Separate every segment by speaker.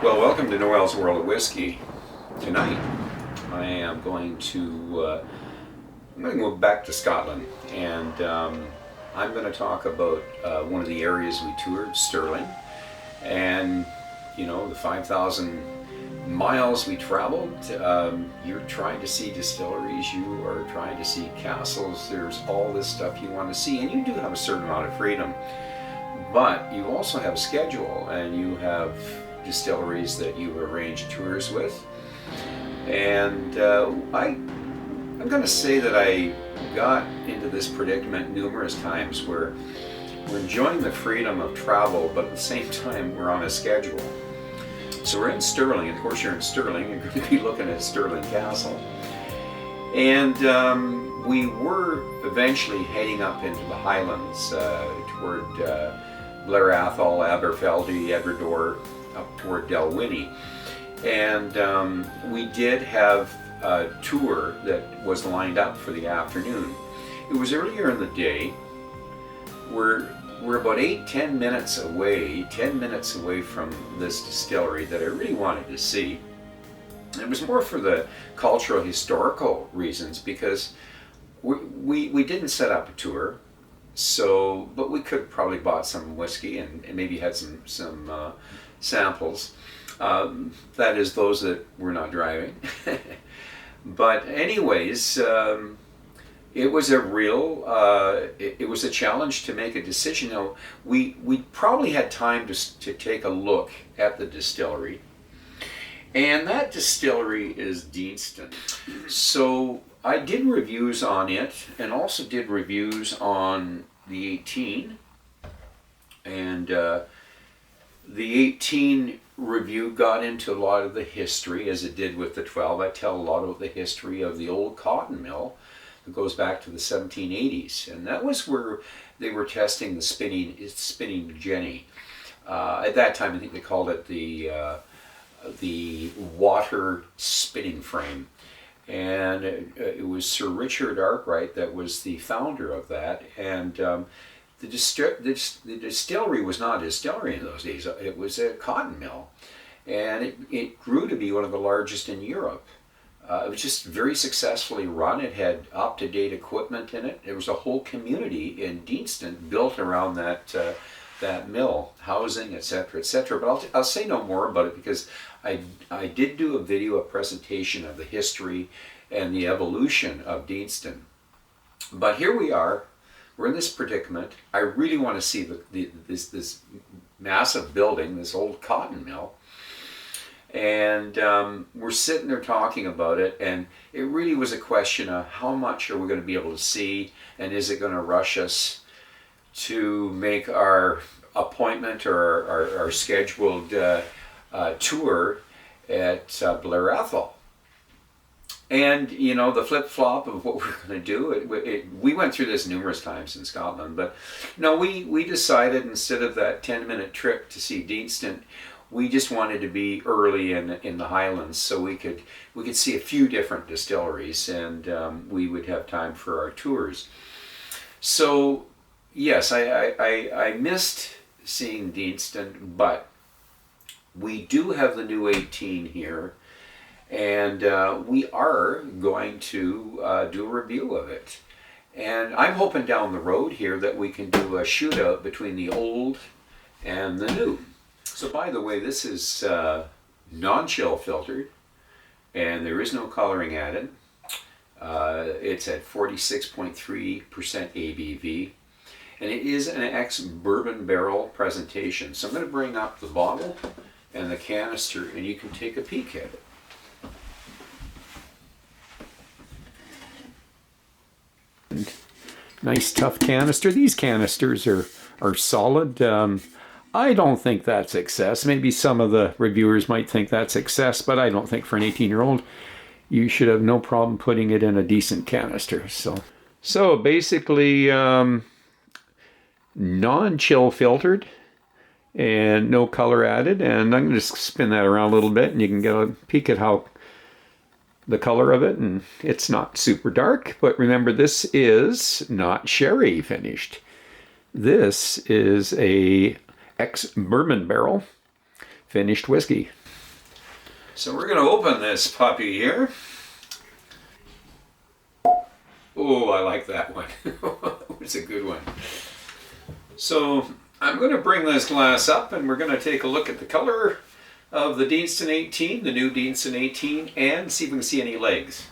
Speaker 1: Well, welcome to Noel's World of Whiskey. Tonight, I am going to go back to Scotland, and I'm going to talk about one of the areas we toured, Stirling, and the 5,000 miles we traveled. You're trying to see distilleries, you are trying to see castles. There's all this stuff you want to see, and you do have a certain amount of freedom, but you also have a schedule, and you have distilleries that you arrange tours with. And I'm going to say that I got into this predicament numerous times where we're enjoying the freedom of travel, but at the same time we're on a schedule. So we're in Stirling, and of course you're in Stirling, you're going to be looking at Stirling Castle. And we were eventually heading up into the highlands toward Blair Athol, Aberfeldy, Edwardor, up toward Dalwhinnie. And we did have a tour that was lined up for the afternoon. It was earlier in the day. We're about 10 minutes away from this distillery that I really wanted to see. It was more for the cultural historical reasons, because we didn't set up a tour, but we could probably bought some whiskey and maybe had some samples. That is, those that were not driving. But anyways, it was a real, it was a challenge to make a decision. Now, we probably had time to take a look at the distillery. And that distillery is Deanston. So I did reviews on it, and also did reviews on the 18. And the 18 review got into a lot of the history, as it did with the 12. I tell a lot of the history of the old cotton mill that goes back to the 1780s, and that was where they were testing the spinning jenny. At that time, I think they called it the water spinning frame, and it was Sir Richard Arkwright that was the founder of that. And the distillery was not a distillery in those days. It was a cotton mill, and it grew to be one of the largest in Europe. It was just very successfully run. It had up-to-date equipment in it. There was a whole community in Deanston built around that mill, housing, etc., etc. But I'll say no more about it, because I did do a presentation of the history and the evolution of Deanston. But here we are. We're in this predicament. I really want to see this massive building, this old cotton mill. And we're sitting there talking about it, and it really was a question of how much are we going to be able to see, and is it going to rush us to make our appointment or our scheduled tour at Blair Athol. And the flip-flop of what we're going to do, we went through this numerous times in Scotland, but no, we decided, instead of that 10-minute trip to see Deanston, we just wanted to be early in the highlands, so we could see a few different distilleries, and we would have time for our tours. So yes, I missed seeing Deanston, but we do have the new 18 here. And we are going to do a review of it. And I'm hoping down the road here that we can do a shootout between the old and the new. So by the way, this is non-chill filtered, and there is no coloring added. It's at 46.3% ABV. And it is an ex-bourbon barrel presentation. So I'm going to bring up the bottle and the canister, and you can take a peek at it. Nice tough canister. These canisters are solid. I don't think that's excess. Maybe some of the reviewers might think that's excess, but I don't think for an 18-year-old you should have no problem putting it in a decent canister. So basically non-chill filtered and no color added. And I'm going to just spin that around a little bit, and you can get a peek at how the color of it, and it's not super dark, but remember, this is not sherry finished. This is a ex-bourbon barrel finished whiskey. So we're going to open this puppy here. Oh, I like that one. It's a good one. So I'm going to bring this glass up and we're going to take a look at the color of the Deanston 18, the new Deanston 18, and see if we can see any legs.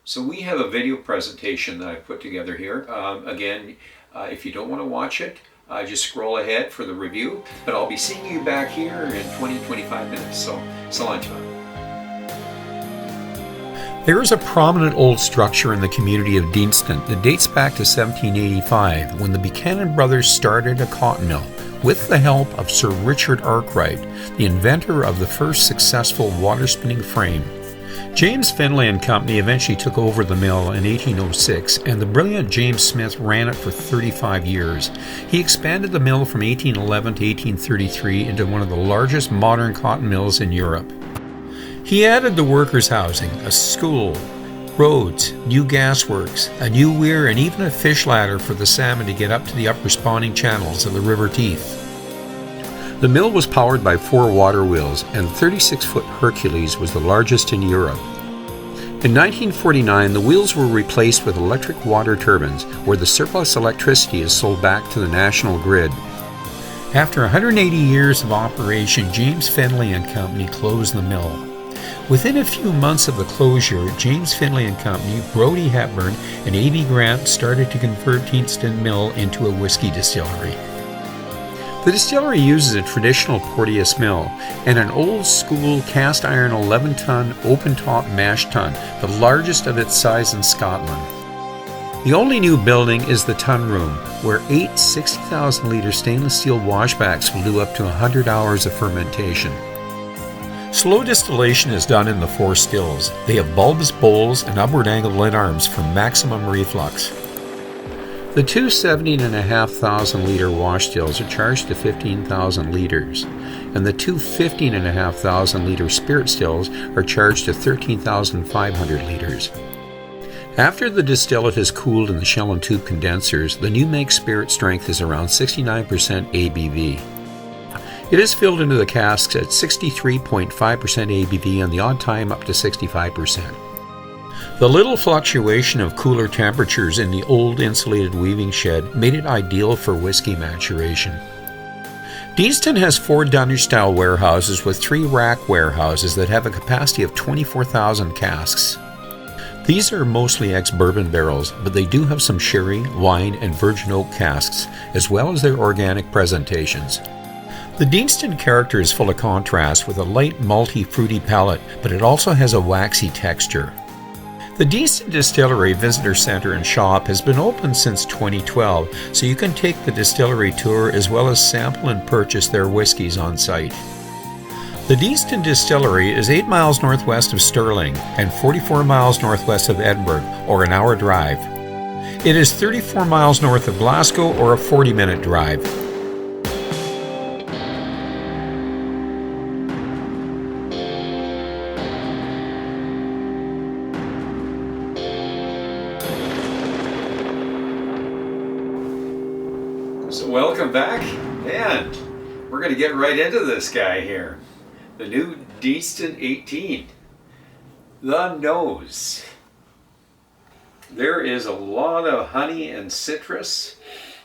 Speaker 1: So we have a video presentation that I put together here. Again, if you don't want to watch it, just scroll ahead for the review. But I'll be seeing you back here in 20-25 minutes. So long time. There is a prominent old structure in the community of Deanston that dates back to 1785 when the Buchanan brothers started a cotton mill with the help of Sir Richard Arkwright, the inventor of the first successful water spinning frame. James Finlay and Company eventually took over the mill in 1806, and the brilliant James Smith ran it for 35 years. He expanded the mill from 1811 to 1833 into one of the largest modern cotton mills in Europe. He added the workers' housing, a school, roads, new gasworks, a new weir, and even a fish ladder for the salmon to get up to the upper spawning channels of the River Teith. The mill was powered by 4 water wheels, and the 36-foot Hercules was the largest in Europe. In 1949, the wheels were replaced with electric water turbines, where the surplus electricity is sold back to the national grid. After 180 years of operation, James Finlay and Company closed the mill. Within a few months of the closure, James Finlay and Company, Brodie Hepburn, and A.B. Grant started to convert Deanston Mill into a whiskey distillery. The distillery uses a traditional Porteous mill and an old-school cast-iron 11-ton open-top mash tun, the largest of its size in Scotland. The only new building is the tun room, where 8 60,000-litre stainless steel washbacks will do up to 100 hours of fermentation. Slow distillation is done in the 4 stills. They have bulbous bowls and upward-angled lid arms for maximum reflux. The 2 17,500-litre wash stills are charged to 15,000 litres, and the 2 15,500-litre spirit stills are charged to 13,500 litres. After the distillate is cooled in the shell and tube condensers, the new make spirit strength is around 69% ABV. It is filled into the casks at 63.5% ABV and the odd time up to 65%. The little fluctuation of cooler temperatures in the old insulated weaving shed made it ideal for whiskey maturation. Deanston has 4 Dunner-style warehouses with 3 rack warehouses that have a capacity of 24,000 casks. These are mostly ex-bourbon barrels, but they do have some sherry, wine, and virgin oak casks, as well as their organic presentations. The Deanston character is full of contrast with a light malty fruity palate, but it also has a waxy texture. The Deanston Distillery Visitor Center and Shop has been open since 2012, so you can take the distillery tour as well as sample and purchase their whiskeys on site. The Deanston Distillery is 8 miles northwest of Stirling and 44 miles northwest of Edinburgh, or an hour drive. It is 34 miles north of Glasgow, or a 40-minute drive. So welcome back, and we're going to get right into this guy here. The new Deanston 18. The nose. There is a lot of honey and citrus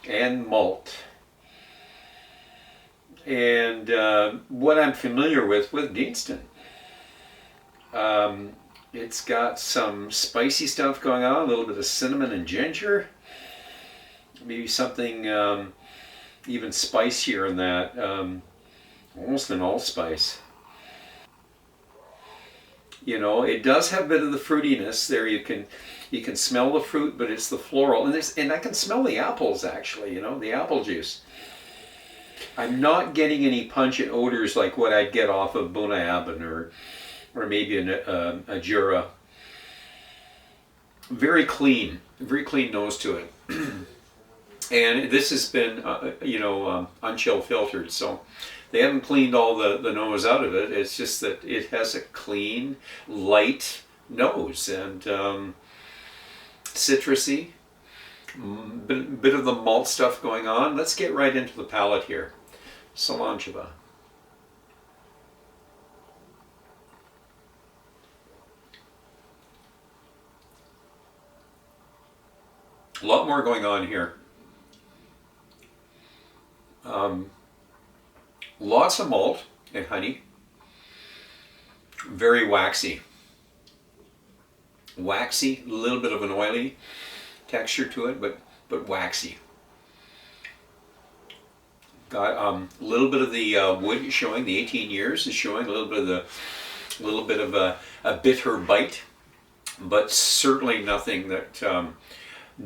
Speaker 1: and malt. And what I'm familiar with Deanston. It's got some spicy stuff going on, a little bit of cinnamon and ginger. Maybe something even spicier than that, almost an allspice. You know, it does have a bit of the fruitiness there. You can smell the fruit, but it's the floral, and I can smell the apples actually. You know, the apple juice. I'm not getting any pungent odors like what I'd get off of Bunnahabhain or maybe a Jura. Very clean nose to it. And this has been, unchill filtered, so they haven't cleaned all the nose out of it. It's just that it has a clean, light nose, and citrusy, bit of the malt stuff going on. Let's get right into the palate here. Cilantro. A lot more going on here. Lots of malt and honey. Very waxy. Waxy, a little bit of an oily texture to it, but waxy. Got a little bit of the wood showing. The 18 years is showing a little bit of a bitter bite, but certainly nothing that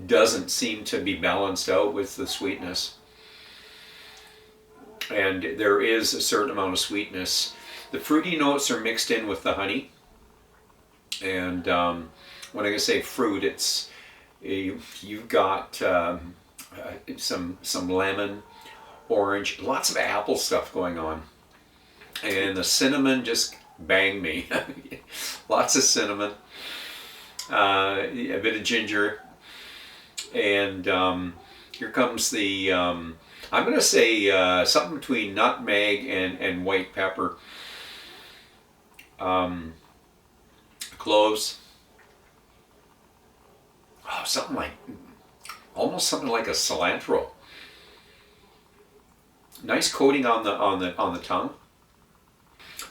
Speaker 1: doesn't seem to be balanced out with the sweetness. And there is a certain amount of sweetness. The fruity notes are mixed in with the honey. And when I say fruit, it's you've got some lemon, orange, lots of apple stuff going on. And the cinnamon just banged me. Lots of cinnamon, a bit of ginger. And here comes the, I'm going to say something between nutmeg and white pepper. Cloves. Oh, almost something like a cilantro. Nice coating on the tongue.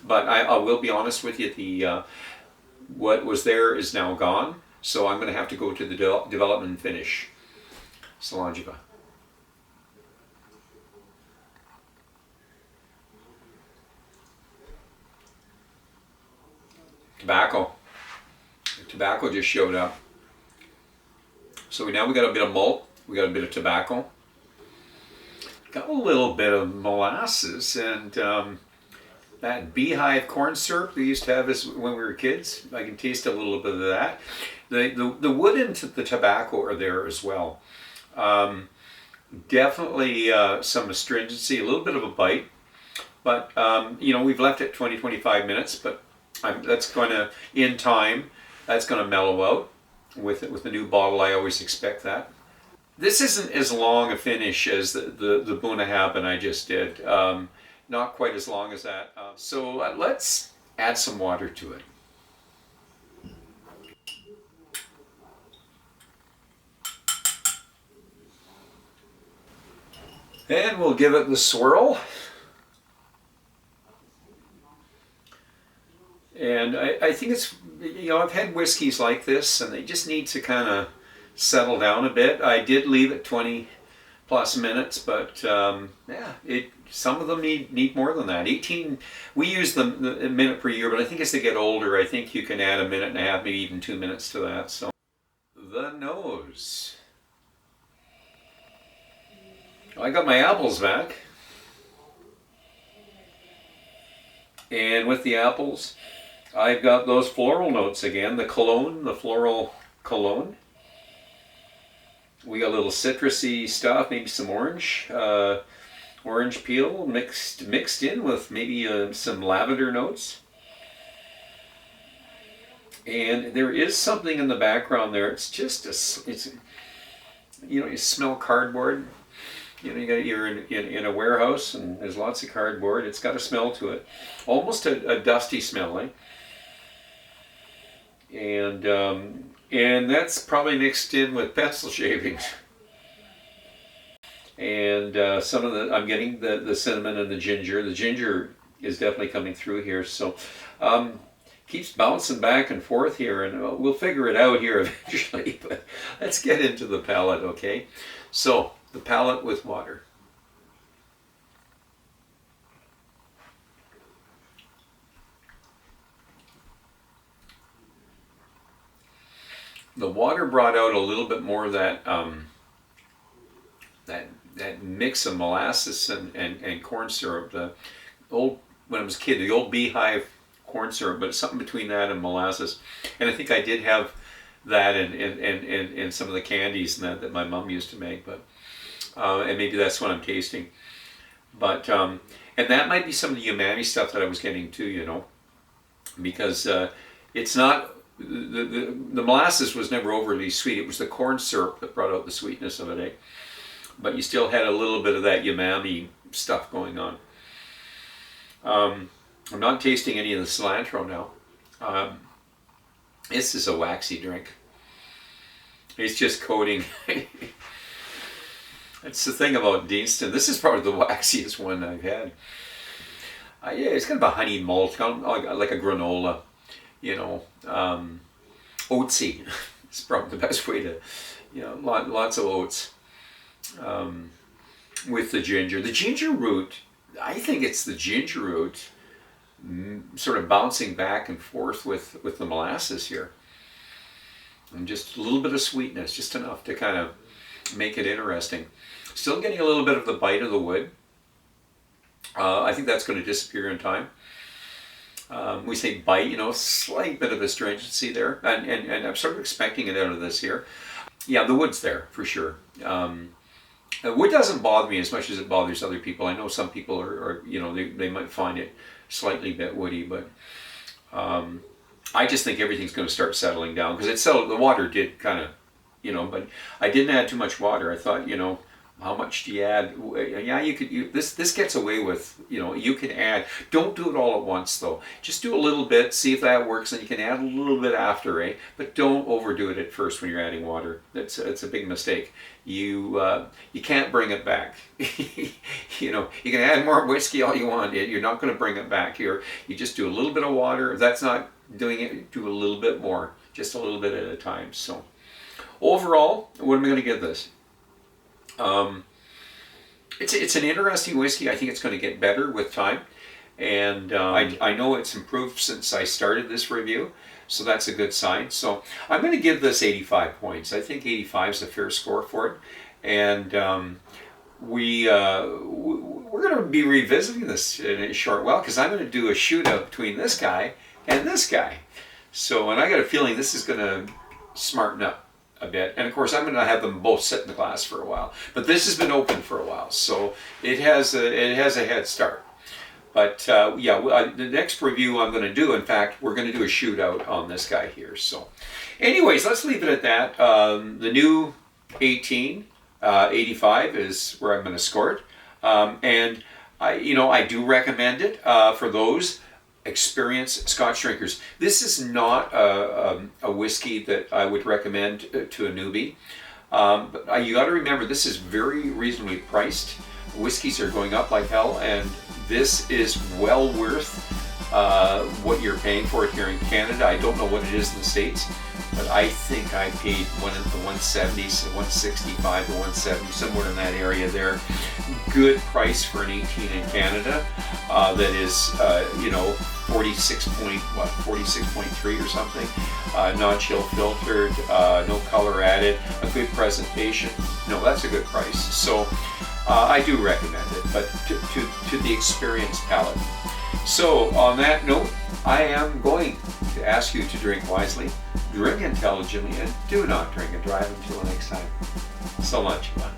Speaker 1: But I will be honest with you, the what was there is now gone. So I'm going to have to go to the development and finish. Cilantro. Tobacco. The tobacco just showed up. So now we got a bit of malt. We got a bit of tobacco. Got a little bit of molasses and that beehive corn syrup we used to have when we were kids. I can taste a little bit of that. The wood and the tobacco are there as well. Definitely some astringency, a little bit of a bite, but we've left it 20-25 minutes, but that's going to, in time, that's going to mellow out. With the new bottle, I always expect that. This isn't as long a finish as the Bunnahabhain I just did. Not quite as long as that. So let's add some water to it. And we'll give it the swirl. And I think it's, I've had whiskeys like this and they just need to kind of settle down a bit. I did leave it 20 plus minutes, but some of them need more than that. 18, we use them a minute per year, but I think as they get older, I think you can add a minute and a half, maybe even 2 minutes to that. So the nose. I got my apples back. And with the apples, I've got those floral notes again, the floral cologne. We got a little citrusy stuff, maybe some orange peel mixed in with maybe some lavender notes. And there is something in the background there. It's just you smell cardboard. You're in a warehouse and there's lots of cardboard. It's got a smell to it, almost a dusty smell, eh? And that's probably mixed in with pencil shavings. And I'm getting the cinnamon and the ginger. The ginger is definitely coming through here. So keeps bouncing back and forth here, and we'll figure it out here eventually. But let's get into the palate, okay? So the palate with water. The water brought out a little bit more of that that mix of molasses and corn syrup. When I was a kid, the old beehive corn syrup, but something between that and molasses. And I think I did have that in some of the candies that my mom used to make, but and maybe that's what I'm tasting. But and that might be some of the umami stuff that I was getting too, because it's not the molasses was never overly sweet. It was the corn syrup that brought out the sweetness of it, eh? But you still had a little bit of that umami stuff going on. I'm not tasting any of the cilantro now. This is a waxy drink. It's just coating. That's the thing about Deanston. This is probably the waxiest one I've had. Yeah, it's kind of a honey malt, kind of like a granola, you know, oatsy. It's probably the best way to, you know, lots of oats with the ginger. The ginger root, I think it's the ginger root sort of bouncing back and forth with the molasses here. And just a little bit of sweetness, just enough to kind of make it interesting. Still getting a little bit of the bite of the wood. I think that's going to disappear in time. We say bite, you know, slight bit of astringency there, and I'm sort of expecting it out of this here. Yeah, the wood's there for sure. The wood doesn't bother me as much as it bothers other people. I know some people are you know, they might find it slightly bit woody, but I just think everything's going to start settling down because it settled. The water did kind of, you know, but I didn't add too much water. I thought, you know, how much do you add? Yeah, you could. This gets away with, you know, you can add. Don't do it all at once though. Just do a little bit, see if that works, and you can add a little bit after, eh? But don't overdo it at first when you're adding water. It's a big mistake. You can't bring it back. You know, you can add more whiskey all you want. You're not going to bring it back here. You just do a little bit of water. If that's not doing it, do a little bit more, just a little bit at a time. So, overall, what am I going to give this? It's an interesting whiskey. I think it's going to get better with time, and I know it's improved since I started this review, so that's a good sign. So I'm going to give this 85 points. I think 85 is a fair score for it, and we're going to be revisiting this in a short while because I'm going to do a shootout between this guy and this guy. So, and I got a feeling this is going to smarten up a bit, and of course I'm going to have them both sit in the glass for a while, but this has been open for a while, so it has a head start. But yeah, the next review I'm going to do, in fact, we're going to do a shootout on this guy here. So anyways, let's leave it at that. The new 85 is where I'm going to score it, and I do recommend it for those experienced Scotch drinkers. This is not a whiskey that I would recommend to a newbie. But you got to remember, this is very reasonably priced. Whiskeys are going up like hell, and this is well worth what you're paying for it here in Canada. I don't know what it is in the States, but I think I paid one in the 170s, 165 to 170, somewhere in that area there. Good price for an 18 in Canada. That is, 46.3 or something. Non-chill filtered, no color added, a good presentation. No, that's a good price. So I do recommend it, but to the experienced palate. So on that note, I am going to ask you to drink wisely, drink intelligently, and do not drink and drive until next time. So much fun.